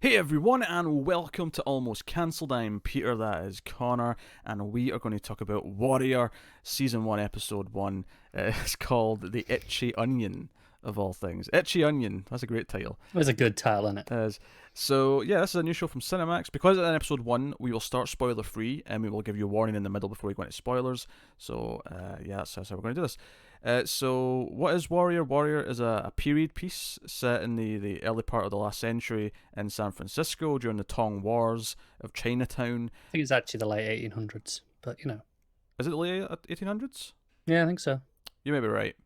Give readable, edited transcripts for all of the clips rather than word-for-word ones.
Hey everyone, and welcome to Almost Cancelled. I'm Peter, that is Connor, and we are going to talk about Warrior Season 1, Episode 1. It's called The Itchy Onion, of all things. Itchy Onion, that's a great title. It was a good title, isn't it? This is a new show from Cinemax. Because it's in Episode 1, we will start spoiler-free, and we will give you a warning in the middle before we go into spoilers. That's how we're going to do this. So, what is Warrior? Warrior is a period piece set in the early part of the last century in San Francisco during the Tong Wars of Chinatown. I think it's actually the late 1800s, but you know. Is it the late 1800s? Yeah, I think so. You may be right.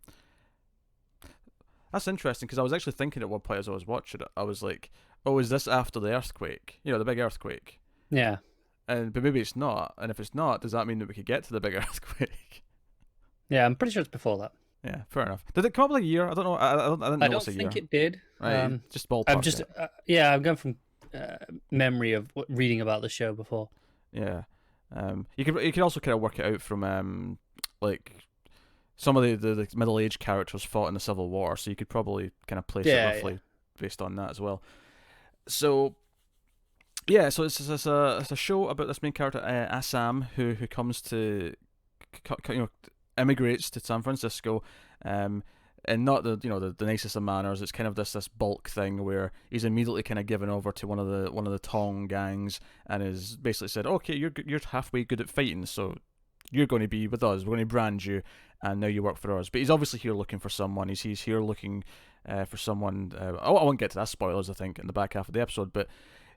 That's interesting, because I was actually thinking at one point as I was watching it, I was like, oh, is this after the earthquake? You know, the big earthquake. Yeah. But maybe it's not. And if it's not, does that mean that we could get to the big earthquake? Yeah, I'm pretty sure it's before that. Yeah, fair enough. Did it come up like a year? I don't know. I didn't know it's a year. I don't think it did. Right, just ballpark. I'm going from memory of reading about the show before. Yeah. You could also kind of work it out from like some of the middle-aged characters fought in the Civil War, so you could probably kind of place it roughly based on that as well. So yeah, so it's a show about this main character Assam who comes to immigrates to San Francisco, and not the nicest of manners. It's kind of this bulk thing where he's immediately kind of given over to one of the Tong gangs and is basically said, okay, you're halfway good at fighting, so you're going to be with us. We're going to brand you, and now you work for us. But he's obviously here looking for someone. He's here looking for someone. I won't get to that, spoilers, I think, in the back half of the episode, but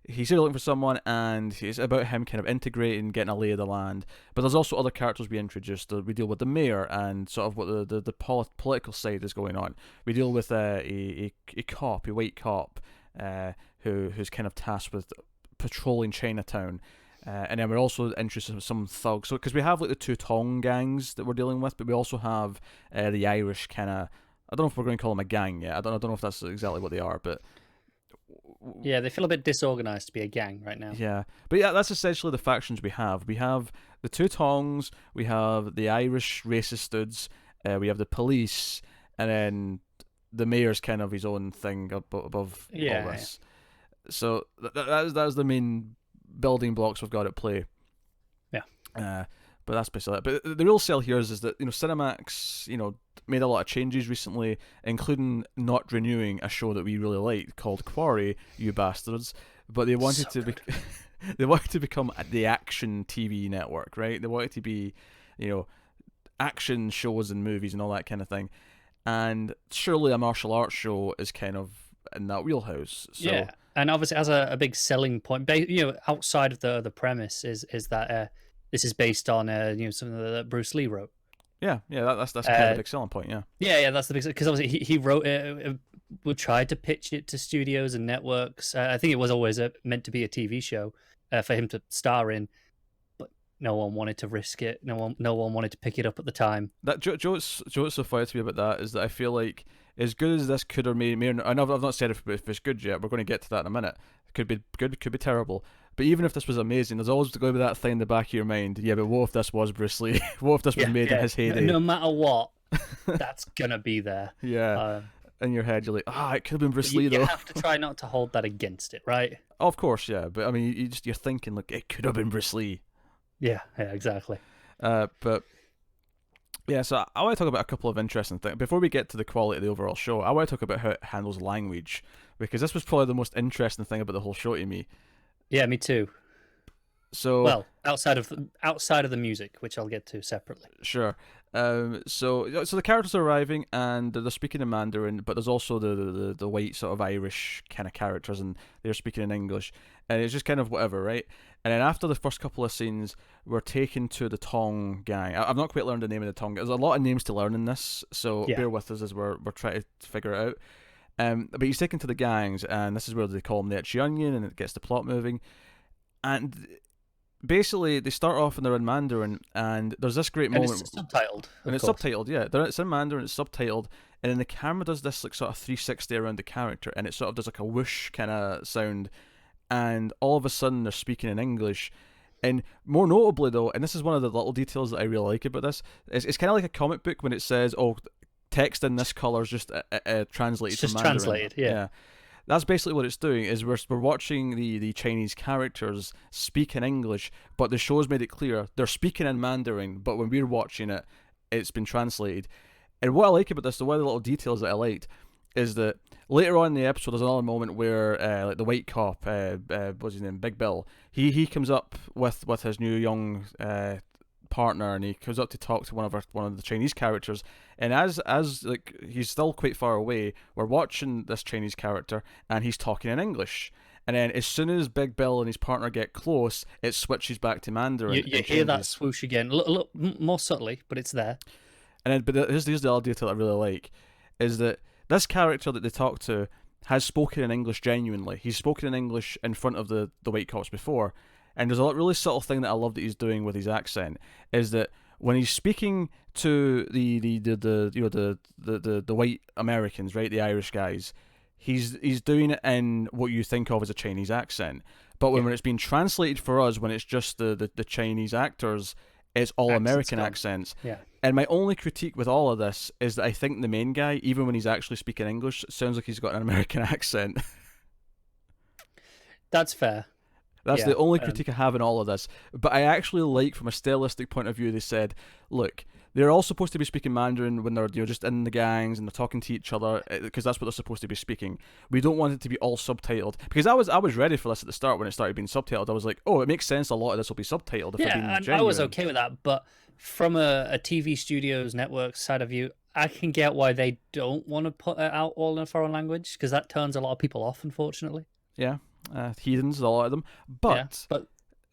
he's here looking for someone, and it's about him kind of integrating, getting a lay of the land. But there's also other characters we introduced. We deal with the mayor and sort of what the political side is going on. We deal with a white cop, who's kind of tasked with patrolling Chinatown. And then we're also interested in some thugs. So because we have like the two Tong gangs that we're dealing with, but we also have the Irish kind of. I don't know if we're going to call them a gang yet. I don't know if that's exactly what they are, but. Yeah, they feel a bit disorganized to be a gang right now. Yeah, but yeah, that's essentially the factions we have. We have the two Tongs, we have the Irish racist dudes, we have the police, and then the mayor's kind of his own thing above all this. Yeah. So that's the main building blocks we've got at play. Yeah. But that's basically it. But the real sell here is that Cinemax made a lot of changes recently, including not renewing a show that we really liked called Quarry, you bastards. But they wanted they wanted to become the action TV network, right? They wanted to be, action shows and movies and all that kind of thing. And surely a martial arts show is kind of in that wheelhouse. So, yeah, and obviously has a big selling point. Outside of the premise is that this is based on something that Bruce Lee wrote. Yeah, that's kind of a big selling point. Yeah, that's the big, because obviously he wrote it. We tried to pitch it to studios and networks. I think it was always meant to be a TV show for him to star in, but no one wanted to risk it. No one wanted to pick it up at the time. That Joe's so funny to me about that is that I feel like as good as this could or may or not, I know I've not said if it's good yet. We're going to get to that in a minute. It could be good, could be terrible. But even if this was amazing, there's always going to be that thing in the back of your mind. Yeah, but what if this was Bruce Lee? What if this was made in his heyday? No matter what, that's going to be there. Yeah. In your head, you're like, it could have been Bruce Lee, though. You have to try not to hold that against it, right? Oh, of course, yeah. But I mean, you're thinking, like, it could have been Bruce Lee. Yeah, exactly. But yeah, so I want to talk about a couple of interesting things. Before we get to the quality of the overall show, I want to talk about how it handles language, because this was probably the most interesting thing about the whole show to me. Yeah, me too. So well, outside of the music, which I'll get to separately. Sure. So the characters are arriving and they're speaking in Mandarin, but there's also the white sort of Irish kind of characters, and they're speaking in English, and it's just kind of whatever, right? And then after the first couple of scenes, we're taken to the Tong gang. I've not quite learned the name of the Tong gang. There's a lot of names to learn in this, so bear with us as we're trying to figure it out. But he's taken to the gangs, and this is where they call him the Itchy Onion, and it gets the plot moving. And basically, they start off and they're in Mandarin, and there's this great moment. It's subtitled. And it's subtitled, yeah. It's in Mandarin, it's subtitled, and then the camera does this like sort of 360 around the character, and it sort of does like a whoosh kind of sound, and all of a sudden they're speaking in English. And more notably, though, and this is one of the little details that I really like about this, it's kind of like a comic book when it says, text in this color is just translated it's just from Mandarin. translated, yeah. That's basically what it's doing. Is we're watching the Chinese characters speak in English, but the show's made it clear they're speaking in Mandarin. But when we're watching it, it's been translated. And what I like about this, the one of the little details that I liked, is that later on in the episode, there's another moment where, like the white cop, what's his name, Big Bill, he comes up with his new young partner, and he comes up to talk to one of the Chinese characters, and as like he's still quite far away, we're watching this Chinese character, and he's talking in English. And then as soon as Big Bill and his partner get close, it switches back to Mandarin. You hear that swoosh again, a little more subtly, but it's there. And then, but here's the other detail I really like, is that this character that they talk to has spoken in English genuinely. He's spoken in English in front of the white cops before, and there's a really subtle thing that I love that he's doing with his accent, is that when he's speaking to the white Americans, right, the Irish guys, he's doing it in what you think of as a Chinese accent. But when it's being translated for us, when it's just the Chinese actors, it's all American accents. Yeah. And my only critique with all of this is that I think the main guy, even when he's actually speaking English, sounds like he's got an American accent. That's fair. That's the only critique I have in all of this. But I actually like, from a stylistic point of view, they said, look, they're all supposed to be speaking Mandarin when they're just in the gangs and they're talking to each other, because that's what they're supposed to be speaking. We don't want it to be all subtitled, because I was ready for this at the start when it started being subtitled. I was like, oh, it makes sense. A lot of this will be subtitled. If I was okay with that, but from a TV studios network side of view, I can get why they don't want to put it out all in a foreign language, because that turns a lot of people off, unfortunately. Yeah, heathens, a lot of them. But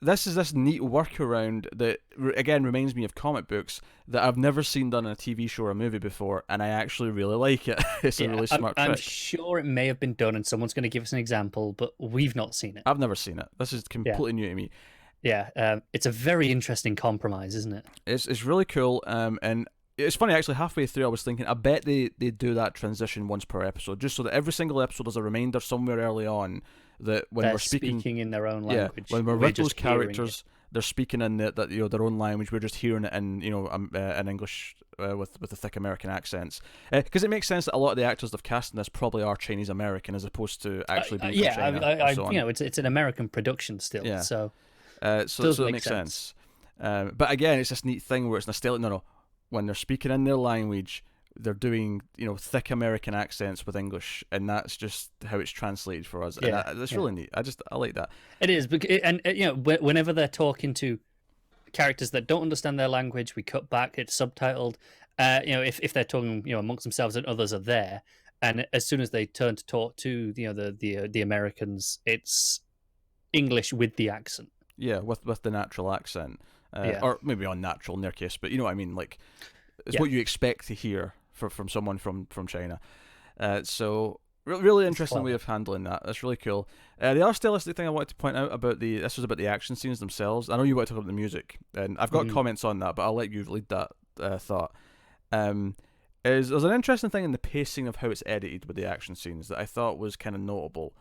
this is this neat workaround that, again, reminds me of comic books that I've never seen done in a TV show or a movie before, and I actually really like it. It's a really smart trick. I'm sure it may have been done, and someone's going to give us an example, but we've not seen it. I've never seen it. This is completely new to me. Yeah, it's a very interesting compromise, isn't it? It's really cool, and it's funny, actually, halfway through I was thinking, I bet they do that transition once per episode, just so that every single episode is a reminder somewhere early on that when they're we're speaking in their own language. When we're with those characters, they're speaking in their own language. We're just hearing it in in English with the thick American accents, because it makes sense that a lot of the actors they've cast in this probably are Chinese American as opposed to actually being from China. It's an American production still, so it makes sense. But again, it's this neat thing where it's nostalgic. No, when they're speaking in their language, they're doing thick American accents with English, and that's just how it's translated for us. Yeah, and that's really neat. I like that. It is, and whenever they're talking to characters that don't understand their language, we cut back. It's subtitled. If they're talking amongst themselves and others are there, and as soon as they turn to talk to the Americans, it's English with the accent. Yeah, with the natural accent, or maybe unnatural in their case, but you know what I mean. Like, it's what you expect to hear from someone from China. So really interesting way of handling that. That's really cool. The other stylistic thing I wanted to point out about this was about the action scenes themselves. I know you want to talk about the music, and I've got comments on that, but I'll let you lead that thought. There's an interesting thing in the pacing of how it's edited with the action scenes that I thought was kind of notable.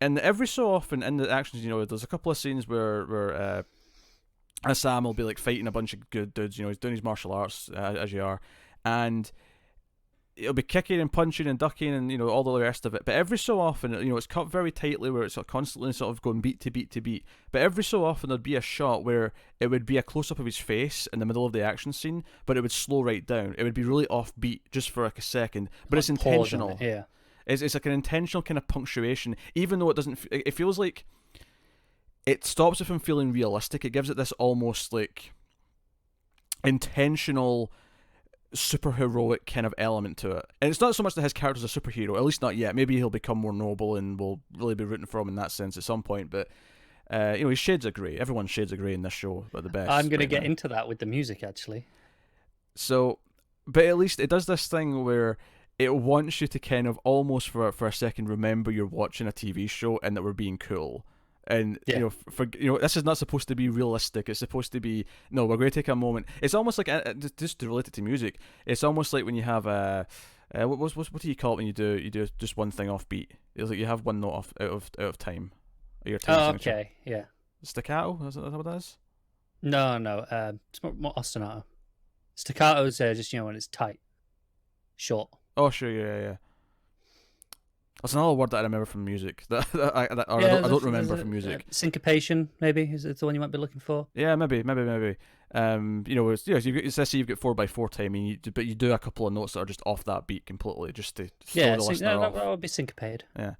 And every so often in the actions, there's a couple of scenes where Sam will be like fighting a bunch of good dudes. He's doing his martial arts as you are, and it'll be kicking and punching and ducking and all the rest of it. But every so often, it's cut very tightly where it's constantly sort of going beat to beat to beat. But every so often there'd be a shot where it would be a close up of his face in the middle of the action scene, but it would slow right down. It would be really offbeat just for like a second, but it's intentional. Yeah. It's like an intentional kind of punctuation, even though it doesn't. It feels like it stops it from feeling realistic. It gives it this almost like intentional, super heroic kind of element to it. And it's not so much that his character's a superhero, at least not yet. Maybe he'll become more noble, and we'll really be rooting for him in that sense at some point. But he's shades of grey. Everyone's shades of grey in this show, but the best. I'm going to get into that with the music actually. So, but at least it does this thing where it wants you to kind of almost for a second remember you're watching a TV show and that we're being cool. And this is not supposed to be realistic. It's supposed to be we're going to take a moment. It's almost like just to relate it to music. It's almost like when you have what do you call it when you do just one thing off beat? It's like you have one note out of time. Your time signature. Okay, yeah. Staccato? Is that what that is? No. It's more ostinato. Staccato's just when it's tight, short. Oh, sure, yeah. That's another word that I remember from music. I don't remember from music. Syncopation, maybe is the one you might be looking for. Yeah, maybe. Let's say you've got 4x4 time, but you do a couple of notes that are just off that beat completely, just to throw the listener off. That would be syncopated. Yeah.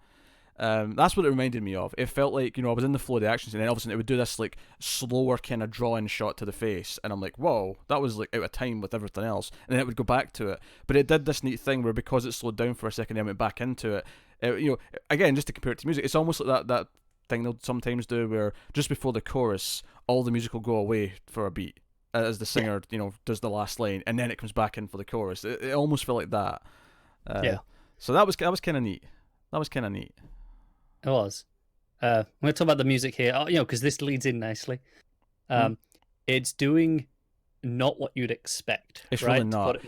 That's what it reminded me of. It felt like, I was in the flow of the action scene, and all of a sudden it would do this like slower kind of draw-in shot to the face, and I'm like, whoa, that was like out of time with everything else, and then it would go back to it. But it did this neat thing where, because it slowed down for a second and went back into it, again, just to compare it to music, it's almost like that thing they'll sometimes do where just before the chorus, all the music will go away for a beat as the singer, does the last line, and then it comes back in for the chorus. It almost felt like that. So that was kind of neat. That was kind of neat. It was. I'm going to talk about the music here, because this leads in nicely. It's doing not what you'd expect. It's right? really not.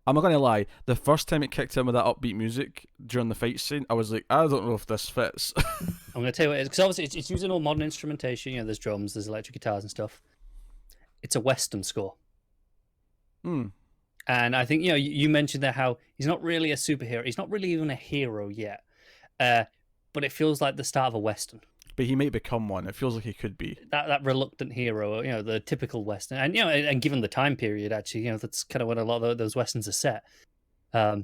I'm not going to lie. The first time it kicked in with that upbeat music during the fight scene, I was like, I don't know if this fits. I'm going to tell you what it is, because obviously it's using all modern instrumentation. There's drums, there's electric guitars and stuff. It's a Western score. And I think, you mentioned there how he's not really a superhero. He's not really even a hero yet. But it feels like the start of a Western. But he might become one. It feels like he could be. That reluctant hero, the typical Western. And, and given the time period, actually, that's kind of when a lot of those Westerns are set. So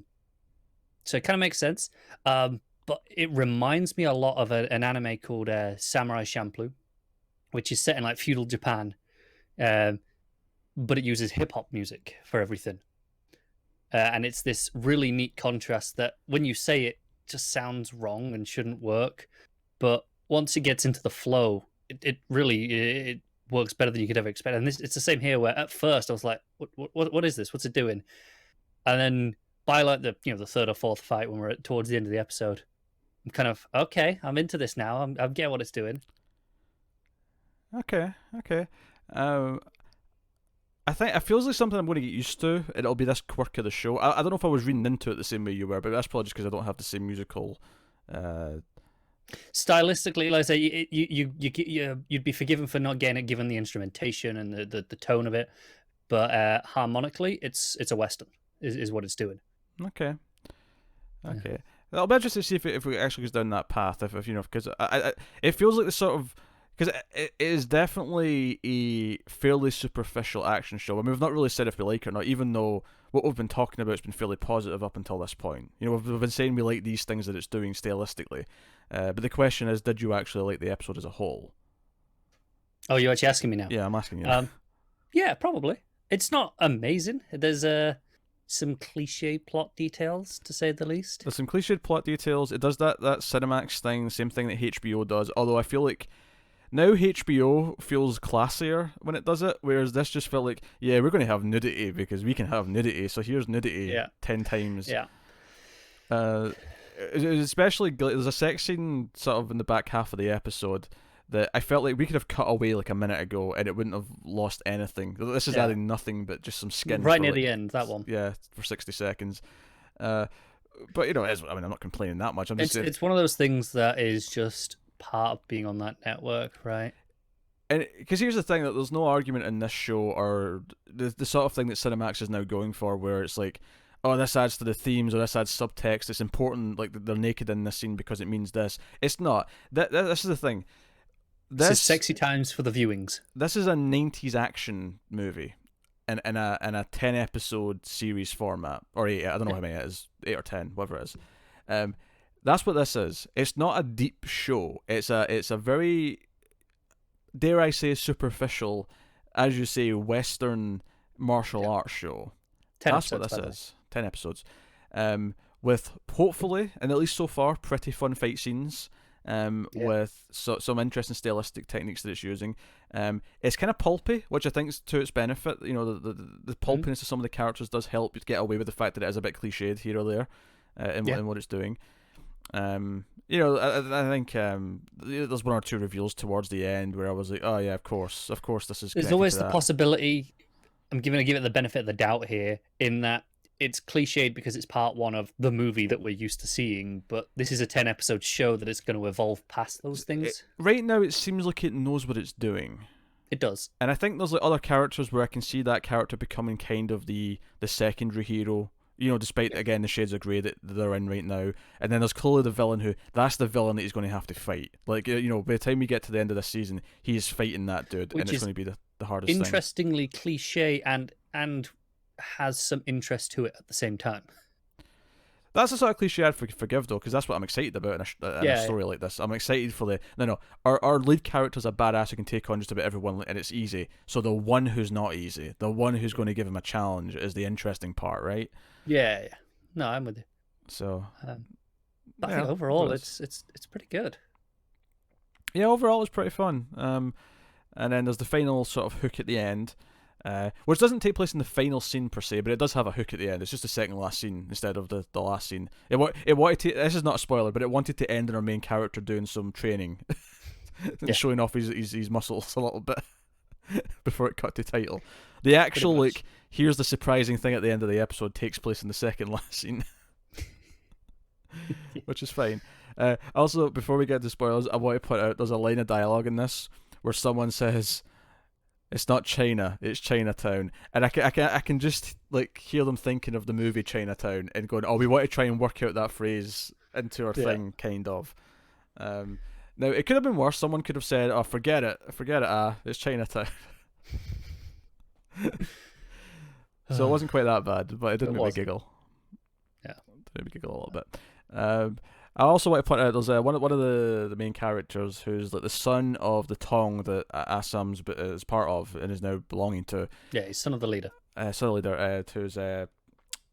it kind of makes sense. But it reminds me a lot of an anime called Samurai Champloo, which is set in like feudal Japan. But it uses hip-hop music for everything. And it's this really neat contrast that when you say it, just sounds wrong and shouldn't work, but once it gets into the flow, it really works better than you could ever expect. And it's the same here, where at first I was like, what is this? What's it doing? And then by like the third or fourth fight, when we're towards the end of the episode, I'm kind of okay. I'm into this now. I'm getting what it's doing. Okay. I think it feels like something I'm going to get used to, and it'll be this quirk of the show. I don't know if I was reading into it the same way you were, but that's probably just because I don't have the same musical. Stylistically, like I say, you'd be forgiven for not getting it, given the instrumentation and the tone of it, but harmonically, it's a Western, is what it's doing. Okay. Yeah. It'll be interesting to see if it actually goes down that path. If because it feels like the sort of. Because it is definitely a fairly superficial action show. I mean, we've not really said if we like it or not, even though what we've been talking about has been fairly positive up until this point. We've been saying we like these things that it's doing stylistically. But the question is, did you actually like the episode as a whole? Oh, you're actually asking me now? Yeah, I'm asking you. Yeah, probably. It's not amazing. There's some cliche plot details, to say the least. There's some cliched plot details. It does that Cinemax thing, the same thing that HBO does, although I feel like now HBO feels classier when it does it, whereas this just felt like, yeah, we're going to have nudity because we can have nudity, so here's nudity 10 times. Yeah. Especially, there's a sex scene sort of in the back half of the episode that I felt like we could have cut away like a minute ago and it wouldn't have lost anything. This is adding nothing but just some skin. Right near the end, that one. Yeah, for 60 seconds. But, I'm not complaining that much. I'm just saying, it's one of those things that is just part of being on that network, right? And because here's the thing, that there's no argument in this show or the sort of thing that Cinemax is now going for, where it's like, oh, this adds to the themes or this adds subtext. It's important, like they're naked in this scene because it means this. It's not. This is the thing. This is sexy times for the viewings. This is a 90s action movie in a 10 episode series format, or 8. I don't know how many it is, 8 or 10, whatever it is. That's what this is. It's not a deep show. It's a very, dare I say, superficial, as you say, Western martial arts show. That's what this is. 10 episodes. With hopefully, and at least so far, pretty fun fight scenes. With some interesting stylistic techniques that it's using. It's kind of pulpy, which I think is to its benefit. The pulpiness of some of the characters does help you get away with the fact that it is a bit cliched here or there in what it's doing. I think there's one or two reveals towards the end where I was like, oh yeah, of course, this is. There's always the possibility. I'm going to give it the benefit of the doubt here, in that it's cliched because it's part one of the movie that we're used to seeing, but this is a 10 episode show that it's going to evolve past those things. Right now, it seems like it knows what it's doing. It does. And I think there's like other characters where I can see that character becoming kind of the secondary hero despite again the shades of grey that they're in right now. And then there's clearly the villain that's the villain that he's going to have to fight. Like, by the time we get to the end of this season, he is fighting that dude, and it's going to be the hardest thing. Interestingly cliche and has some interest to it at the same time. That's the sort of cliche I'd forgive, though, because that's what I'm excited about in a story like this. I'm excited for our lead character's a badass who can take on just about everyone, and it's easy. So the one who's not easy, the one who's going to give him a challenge, is the interesting part, right? Yeah. No, I'm with you. So, but I think overall, it's pretty good. Yeah, overall it's pretty fun. And then there's the final sort of hook at the end. Which doesn't take place in the final scene per se, but it does have a hook at the end. It's just the second last scene instead of the last scene. It wanted to. This is not a spoiler, but it wanted to end in our main character doing some training and showing off his muscles a little bit before it cut to title. The actual here's the surprising thing at the end of the episode takes place in the second last scene, which is fine. Also, before we get to spoilers, I want to put out there's a line of dialogue in this where someone says, "It's not China, it's Chinatown," and I can just hear them thinking of the movie Chinatown and going, "Oh, we want to try and work out that phrase into our thing," kind of. Now it could have been worse. Someone could have said, "Oh, forget it, it's Chinatown." So it wasn't quite that bad, but it did make me giggle. Yeah, it made me giggle a little bit. I also want to point out there's one of the main characters who's like the son of the Tong that Assam's is part of and is now belonging to. Yeah, he's son of the leader. Son of the leader, who's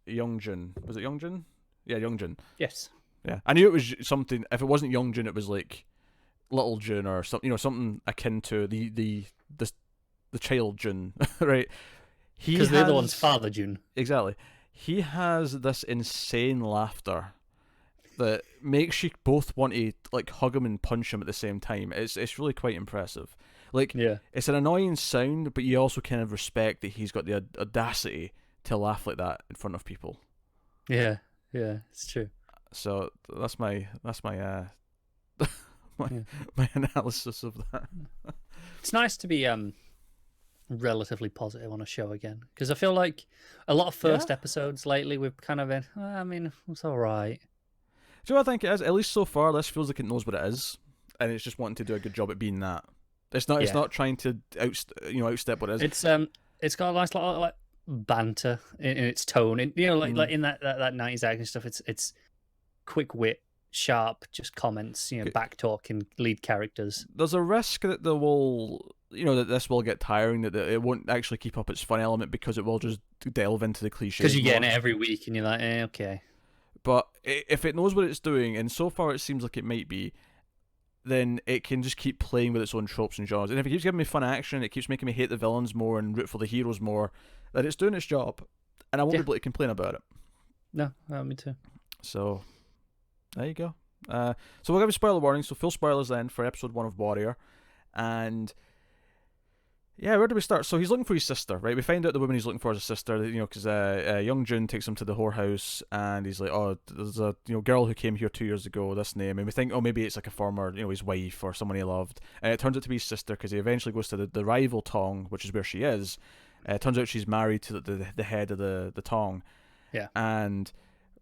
Youngjun. Was it Youngjun? Yeah, Youngjun. Yes. Yeah, I knew it was something. If it wasn't Youngjun, it was like Little Jun or something. Something akin to the child Jun, right? Because the other one's Father Jun. Exactly. He has this insane laughter that makes you both want to hug him and punch him at the same time. It's really quite impressive. It's an annoying sound, but you also kind of respect that he's got the audacity to laugh like that in front of people. Yeah, it's true. So that's my my analysis of that. It's nice to be relatively positive on a show again, because I feel like a lot of first episodes lately we've kind of been, I mean, it's all right. Do you know what I think it is? At least so far, this feels like it knows what it is, and it's just wanting to do a good job at being that. It's not. It's not trying to outstep what it is. It's got a nice like banter in its tone, and like in that 90s action stuff. It's quick wit, sharp, just comments. Back talking lead characters. There's a risk that that this will get tiring. That it won't actually keep up its fun element because it will just delve into the cliches. Because you're getting it every week, and you're like, okay. But if it knows what it's doing, and so far it seems like it might be, then it can just keep playing with its own tropes and genres. And if it keeps giving me fun action, it keeps making me hate the villains more and root for the heroes more, then it's doing its job. And I won't be able to complain about it. No, me too. So, there you go. So we'll give you spoiler warning. So full spoilers then for episode 1 of Warrior. And yeah, where do we start? So he's looking for his sister, right? We find out the woman he's looking for is a sister, because Youngjun takes him to the whorehouse, and he's like, "Oh, there's a girl who came here 2 years ago, this name," and we think, oh, maybe it's like a former, his wife or someone he loved, and it turns out to be his sister because he eventually goes to the rival Tong, which is where she is. It turns out she's married to the head of the Tong. Yeah, and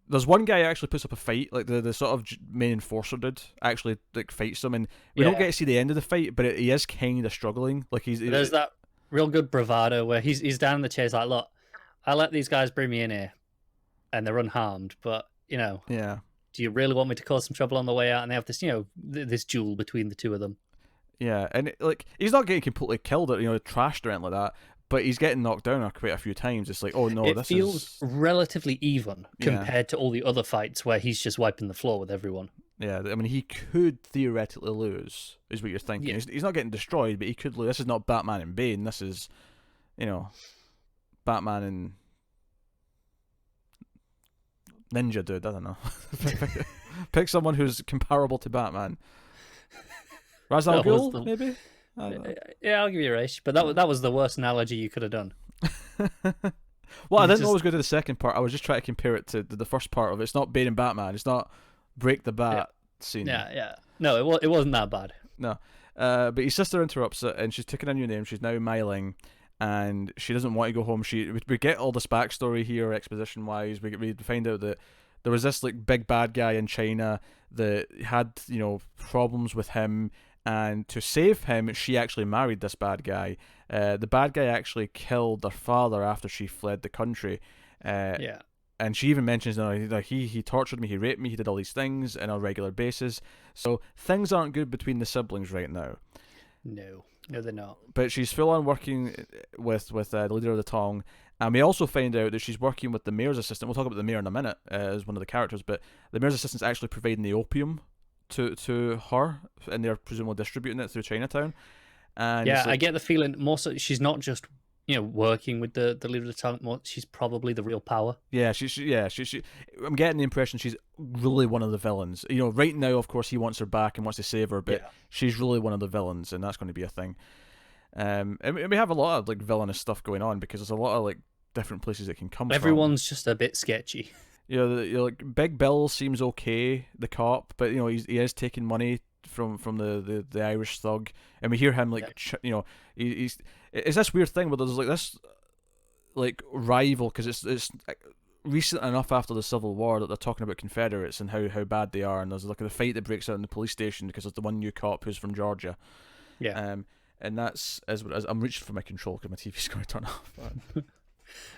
there's one guy who actually puts up a fight, like the sort of main enforcer dude actually fights him, and we don't get to see the end of the fight, but he is kind of struggling. There's that real good bravado where he's down in the chair, like, look, I let these guys bring me in here, and they're unharmed, but do you really want me to cause some trouble on the way out? And they have this this duel between the two of them. Yeah, and he's not getting completely killed or trashed or anything like that. But he's getting knocked down quite a few times. It's like, oh no, it feels relatively even compared to all the other fights where he's just wiping the floor with everyone. Yeah, I mean, he could theoretically lose, is what you're thinking. Yeah. He's not getting destroyed, but he could lose. This is not Batman and Bane. This is, Batman and Ninja Dude. I don't know. Pick someone who's comparable to Batman. Ra's al Ghul, maybe? Yeah, I'll give you a race, but that was the worst analogy you could have done. Well, I didn't always go to the second part. I was just trying to compare it to the first part of it. It's not Bane and Batman. It's not Break the Bat scene. Yeah. No, it wasn't that bad. No. But his sister interrupts it, and she's taking a new name. She's now Myling, and she doesn't want to go home. We get all this backstory here, exposition wise. We find out that there was this like big bad guy in China that had problems with him, and to save him, she actually married this bad guy. The bad guy actually killed their father after she fled the country. Yeah. And she even mentions that he tortured me, he raped me, he did all these things on a regular basis. So things aren't good between the siblings right now. No, they're not. But she's full on working with the leader of the Tong, and we also find out that she's working with the mayor's assistant. We'll talk about the mayor in a minute as one of the characters, but the mayor's assistant's actually providing the opium to her, and they're presumably distributing it through Chinatown. And yeah, I get the feeling more so she's not just working with the leader of the Tong. More, she's probably the real power. Yeah, she. I'm getting the impression she's really one of the villains. Right now, of course, he wants her back and wants to save her, but she's really one of the villains, and that's going to be a thing. And we have a lot of like villainous stuff going on because there's a lot of like different places it can come from. Everyone's just a bit sketchy. Like Big Bill seems okay, the cop, but he is taking money from the Irish thug, and we hear him like he's it's this weird thing where there's like this like rival because it's recent enough after the Civil War that they're talking about Confederates and how bad they are, and there's like a fight that breaks out in the police station because there's the one new cop who's from Georgia. And that's as I'm reaching for my control because my TV's going to turn off.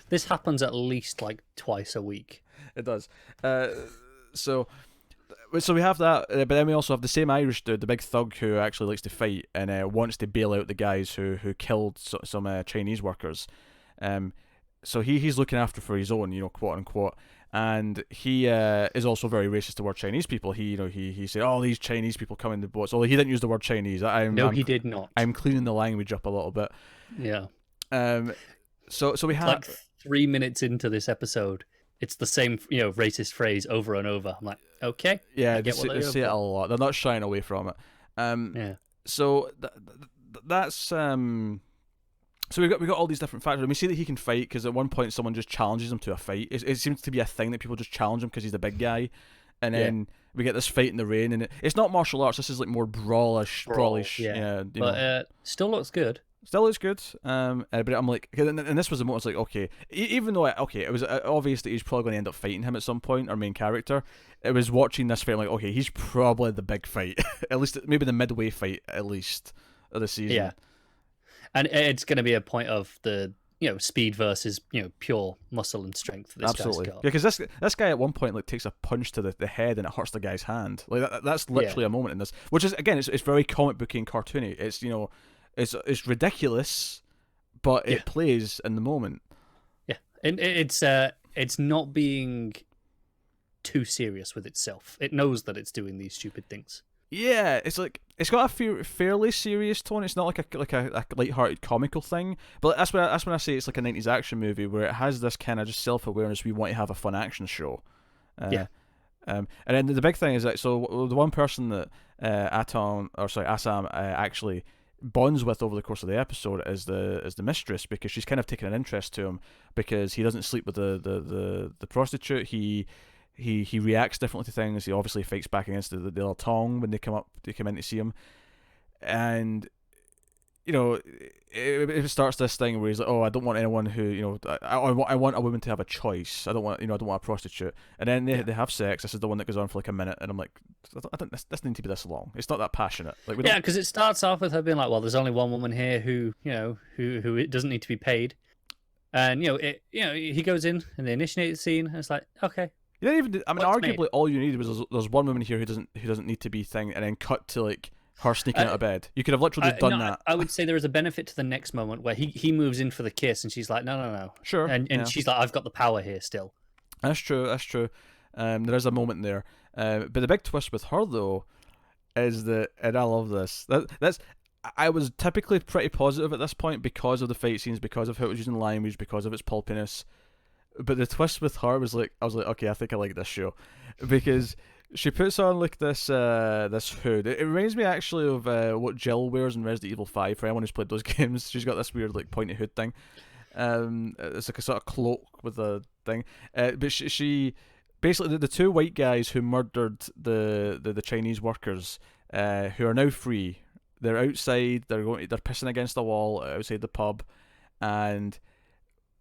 This happens at least like twice a week. It does. So we have that, but then we also have the same Irish dude, the big thug who actually likes to fight and wants to bail out the guys who killed some Chinese workers. So he's looking after for his own, quote unquote, and he is also very racist toward Chinese people. He said, "Oh, these Chinese people come in the boats." Although he didn't use the word Chinese. He did not. I'm cleaning the language up a little bit. Yeah. So we have like 3 minutes into this episode. It's the same, racist phrase over and over. I'm like, okay. Yeah, they say it a lot. They're not shying away from it. Yeah. So that's So we got all these different factors. And we see that he can fight because at one point someone just challenges him to a fight. It seems to be a thing that people just challenge him because he's the big guy, and then we get this fight in the rain. And it's not martial arts. This is like more brawlish. Yeah, but still looks good. Still looks good, but I'm like, and this was the moment I was like, okay, even though it was obvious that he's probably going to end up fighting him at some point, our main character. It was watching this fight, I'm like, okay, he's probably the big fight, at least maybe the midway fight, at least of the season. Yeah, and it's going to be a point of the speed versus pure muscle and strength. This Absolutely, guy's got. yeah, because this guy at one point like takes a punch to the head and it hurts the guy's hand. Like that's literally a moment in this, which is again, it's very comic booky and cartoony. It's It's ridiculous, but it plays in the moment. Yeah, and it's not being too serious with itself. It knows that it's doing these stupid things. Yeah, it's like it's got a fairly serious tone. It's not like a lighthearted comical thing. But that's when I say it's like a 90s action movie where it has this kind of just self-awareness. We want to have a fun action show. And then the big thing is that so the one person that Assam actually bonds with over the course of the episode is the mistress, because she's kind of taken an interest to him because he doesn't sleep with the prostitute. He reacts differently to things. He obviously fights back against the other Tong when they come in to see him, and it starts this thing where he's like, oh, I don't want anyone who I want a woman to have a choice. I don't want a prostitute. And then they have sex. This is the one that goes on for like a minute, and I'm like, I don't this doesn't need to be this long. It's not that passionate. Like because it starts off with her being like, well, there's only one woman here who it doesn't need to be paid, and he goes in and they initiate the scene, and it's like, okay. You didn't even. I mean, arguably, all you needed was there's one woman here who doesn't need to be thing, and then cut to like her sneaking out of bed. You could have literally done that. I would say there is a benefit to the next moment where he moves in for the kiss, and she's like, no. Sure. And she's like, I've got the power here still. That's true. There is a moment there. But the big twist with her though is that, and I love this. I was typically pretty positive at this point because of the fight scenes, because of how it was using language, because of its pulpiness. But the twist with her was like, I was like, okay, I think I like this show, because she puts on like this hood. It reminds me actually of what Jill wears in Resident Evil 5. For anyone who's played those games, she's got this weird like pointy hood thing. It's like a sort of cloak with a thing. But she basically the two white guys who murdered the Chinese workers, who are now free. They're outside. They're pissing against the wall outside the pub. and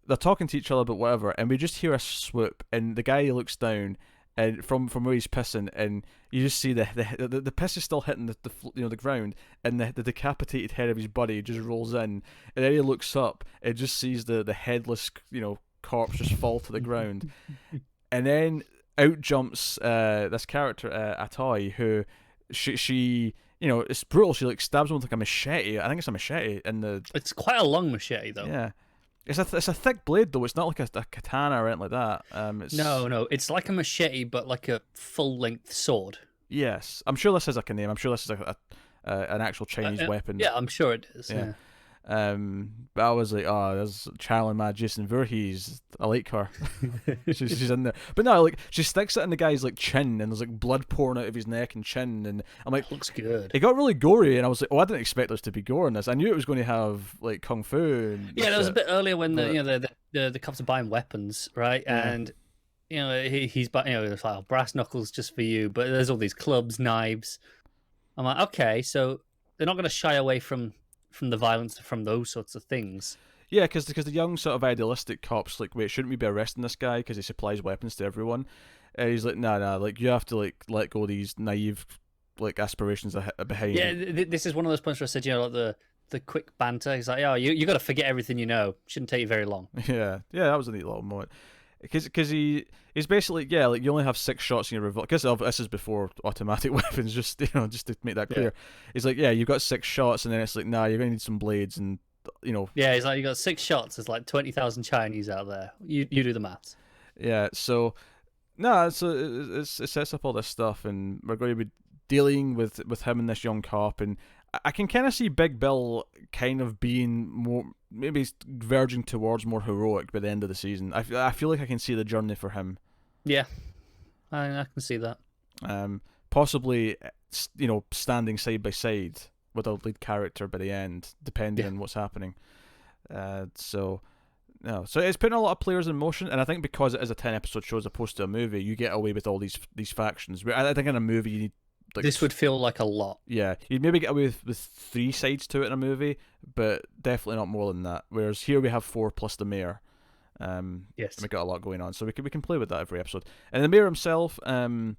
they're talking to each other about whatever, and we just hear a swoop, and the guy looks down, and from where he's pissing, and you just see the piss is still hitting the ground, and the decapitated head of his buddy just rolls in, and then he looks up and just sees the headless corpse just fall to the ground, and then out jumps this character Atoy, who she it's brutal. She stabs him with a machete. I think it's a machete in the. It's quite a long machete though. Yeah. It's a thick blade though. It's not like a katana or anything like that. No, it's like a machete, but like a full length sword. Yes, I'm sure this is like a name. I'm sure this is an actual Chinese weapon. Yeah, I'm sure it is. Yeah. But I was like, oh, there's channeling my Jason Voorhees. I like her. she's in there. But no, she sticks it in the guy's chin, and there's blood pouring out of his neck and chin, and I'm like, looks good. It got really gory, and I was like, oh, I didn't expect there to be gore in this. I knew it was going to have kung fu. Yeah, that was a bit earlier when the cops are buying weapons, right? Yeah. And he's buying it's like brass knuckles just for you, but there's all these clubs, knives. I'm like, okay, so they're not going to shy away from the violence, from those sorts of things. Yeah, because the young sort of idealistic cop's like, wait, shouldn't we be arresting this guy because he supplies weapons to everyone? And he's like, nah, you have to let go of these naive aspirations behind. Yeah, this is one of those points where I said, the quick banter. He's like, oh, you got to forget everything you know. Shouldn't take you very long. Yeah, that was a neat little moment. Because he's basically you only have 6 shots in your revolver. Because this is before automatic weapons, just to make that clear. Yeah. He's like, you've got 6 shots, and then it's like, nah, you're gonna need some blades, and Yeah, he's like, you got 6 shots. There's 20,000 Chinese out there. You do the maths. Yeah, so it sets up all this stuff, and we're going to be dealing with him and this young cop, and I can kind of see Big Bill kind of being more, maybe verging towards more heroic by the end of the season. I feel like I can see the journey for him. Yeah, I can see that. Possibly, standing side by side with a lead character by the end, depending on what's happening. So it's putting a lot of players in motion, and I think because it is a 10-episode show as opposed to a movie, you get away with all these factions. I think in a movie you need. This would feel like a lot. Yeah, you'd maybe get away with 3 sides to it in a movie, but definitely not more than that. Whereas here we have 4 plus the mayor. Yes, we got a lot going on, so we can play with that every episode. And the mayor himself, we don't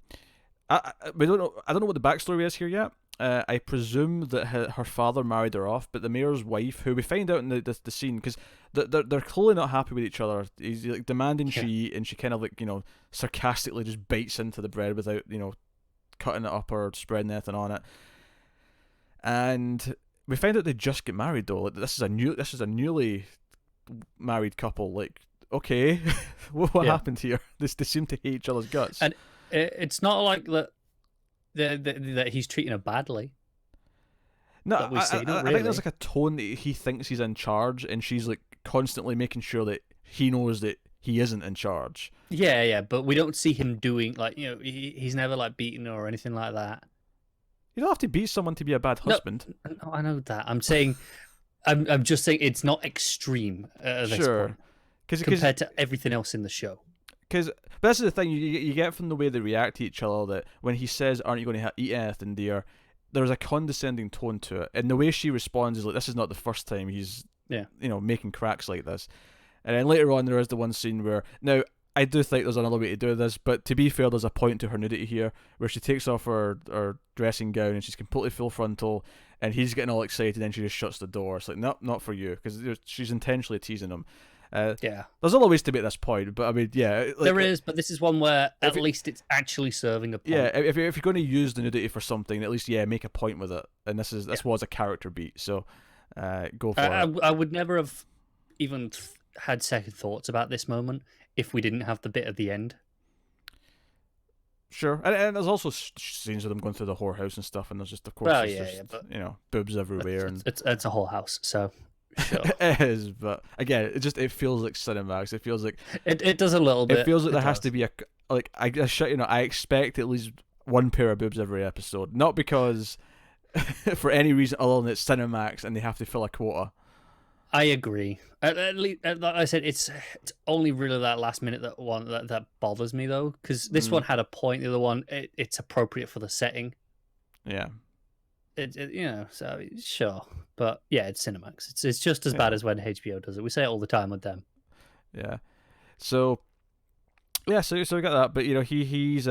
know. I don't know what the backstory is here yet. I presume that her father married her off, but the mayor's wife, who we find out in the scene, because they're clearly not happy with each other. He's demanding she eat, and she kind of sarcastically just bites into the bread without cutting it up or spreading anything on it. And we find out they just get married though. This is a newly married couple. Okay, what happened here? They seem to hate each other's guts. And it's not like that he's treating her badly. No, I think there's a tone that he thinks he's in charge, and she's constantly making sure that he knows that he isn't in charge. Yeah, but we don't see him doing he's never beaten her or anything like that. You don't have to beat someone to be a bad husband. No, I know that. I'm saying, I'm just saying it's not extreme at this point compared to everything else in the show. But this is the thing you get from the way they react to each other, that when he says, "Aren't you going to eat anything, dear?" there's a condescending tone to it, and the way she responds is this is not the first time he's making cracks like this. And then later on, there is the one scene where, now, I do think there's another way to do this, but to be fair, there's a point to her nudity here, where she takes off her dressing gown, and she's completely full frontal, and he's getting all excited, and then she just shuts the door. It's like, nope, not for you, because she's intentionally teasing him. There's other ways to make this point, but I mean, there is, but this is one where at least it's actually serving a point. Yeah, if you're going to use the nudity for something, at least make a point with it, and this was a character beat, so go for it. I would never have even had second thoughts about this moment if we didn't have the bit at the end. Sure, and there's also scenes of them going through the whorehouse and stuff, and there's just, of course, but boobs everywhere, and it's a whole house, so. Sure. It is, but again, it feels like Cinemax. It feels like it does a little bit. It feels like there has to be I expect at least one pair of boobs every episode, not because for any reason other than it's Cinemax and they have to fill a quota. I agree. At least, like I said, it's only really that last minute that bothers me though, because this one had a point. The other one, it's appropriate for the setting. Yeah. So sure, but yeah, it's Cinemax. It's just as bad as when HBO does it. We say it all the time with them. Yeah. So yeah, so we got that, but he's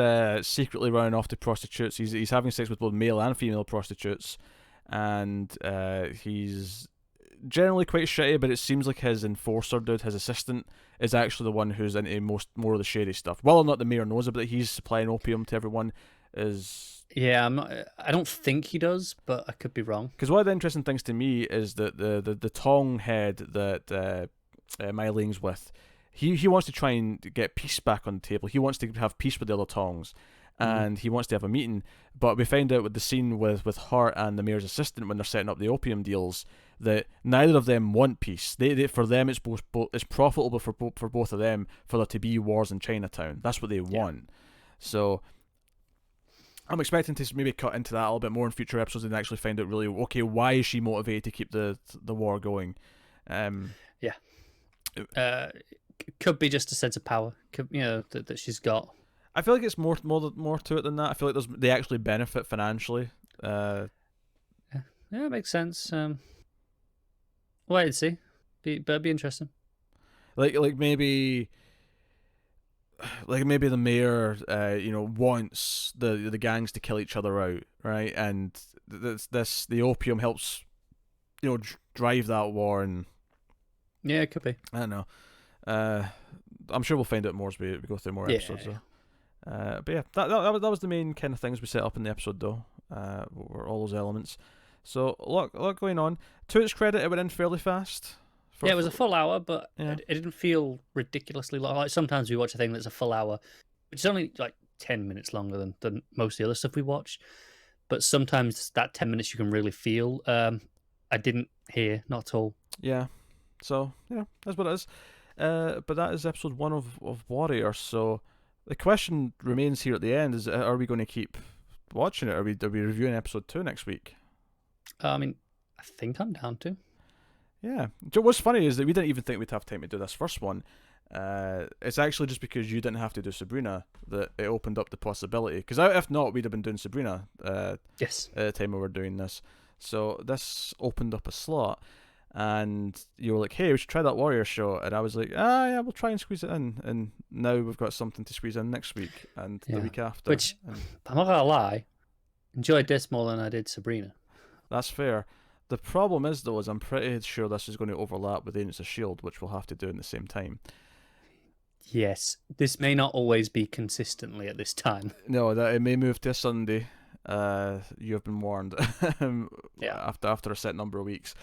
secretly running off to prostitutes. He's having sex with both male and female prostitutes, and he's generally quite shitty. But it seems like his enforcer dude, his assistant, is actually the one who's into more of the shady stuff. Whether or not the mayor knows about it, he's supplying opium to everyone. Yeah, I don't think he does, but I could be wrong. Because one of the interesting things to me is that the Tong head that Mai Ling's with, he wants to try and get peace back on the table. He wants to have peace with the other Tongs, and he wants to have a meeting. But we find out with the scene with her and the mayor's assistant when they're setting up the opium deals that neither of them want peace. They for them it's it's profitable for both of them for there to be wars in Chinatown. That's what they want. So I'm expecting to maybe cut into that a little bit more in future episodes and actually find out really, okay, why is she motivated to keep the war going? Could be just a sense of power, that she's got. I feel like it's more to it than that. I feel like they actually benefit financially. Yeah, it makes sense. Wait and see. But be interesting. Like maybe the mayor, wants the gangs to kill each other out, right? And the opium helps, drive that war. And yeah, it could be. I don't know. I'm sure we'll find out more as we go through more episodes. Yeah. But yeah, that was the main kind of things we set up in the episode, though. Were all those elements. So a lot going on. To its credit, it went in fairly fast. It was a full hour, but it didn't feel ridiculously long. Like sometimes we watch a thing that's a full hour, which is only like 10 minutes longer than most of the other stuff we watch. But sometimes that 10 minutes you can really feel. I didn't hear, not at all. Yeah. So, that's what it is. But that is episode 1 of Warrior. So the question remains here at the end is, are we going to keep watching it? Are we reviewing episode 2 next week? I think I'm down to. Yeah. What's funny is that we didn't even think we'd have time to do this first one. It's actually just because you didn't have to do Sabrina that it opened up the possibility. Because if not, we'd have been doing Sabrina yes. At the time we were doing this. So this opened up a slot. And you were like, hey, we should try that Warrior show. And I was like, yeah, we'll try and squeeze it in. And now we've got something to squeeze in next week and the week after. Which, I'm not going to lie, enjoyed this more than I did Sabrina. That's fair. The problem is, though, is I'm pretty sure this is going to overlap with Agents of S.H.I.E.L.D., which we'll have to do in the same time. Yes, this may not always be consistently at this time. No, that it may move to Sunday. You have been warned. After a set number of weeks.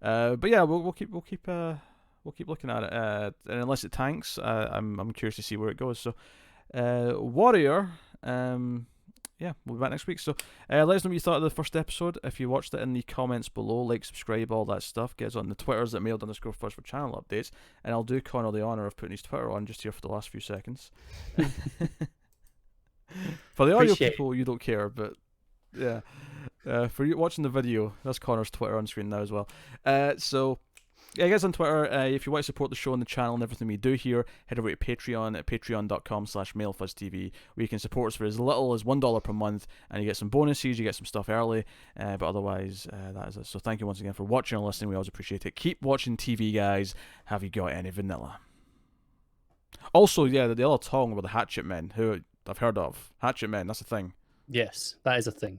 But yeah, we'll keep looking at it. And unless it tanks, I'm curious to see where it goes. So, Warrior. We'll be back next week. So, let us know what you thought of the first episode. If you watched it in the comments below, like, subscribe, all that stuff. Get us on the Twitters at mailed_first for channel updates. And I'll do Connor the honour of putting his Twitter on just here for the last few seconds. For the audio people, you don't care, but yeah. For you watching the video, that's Connor's Twitter on screen now as well. Yeah, guys, on Twitter, if you want to support the show and the channel and everything we do here, head over to Patreon at patreon.com/MailFuzzTV, where you can support us for as little as $1 per month, and you get some bonuses, you get some stuff early, but otherwise, that is it. So thank you once again for watching and listening. We always appreciate it. Keep watching TV, guys. Have you got any vanilla? Also, yeah, the other Tong were the Hatchet Men, who I've heard of. Hatchet Men, that's a thing. Yes, that is a thing.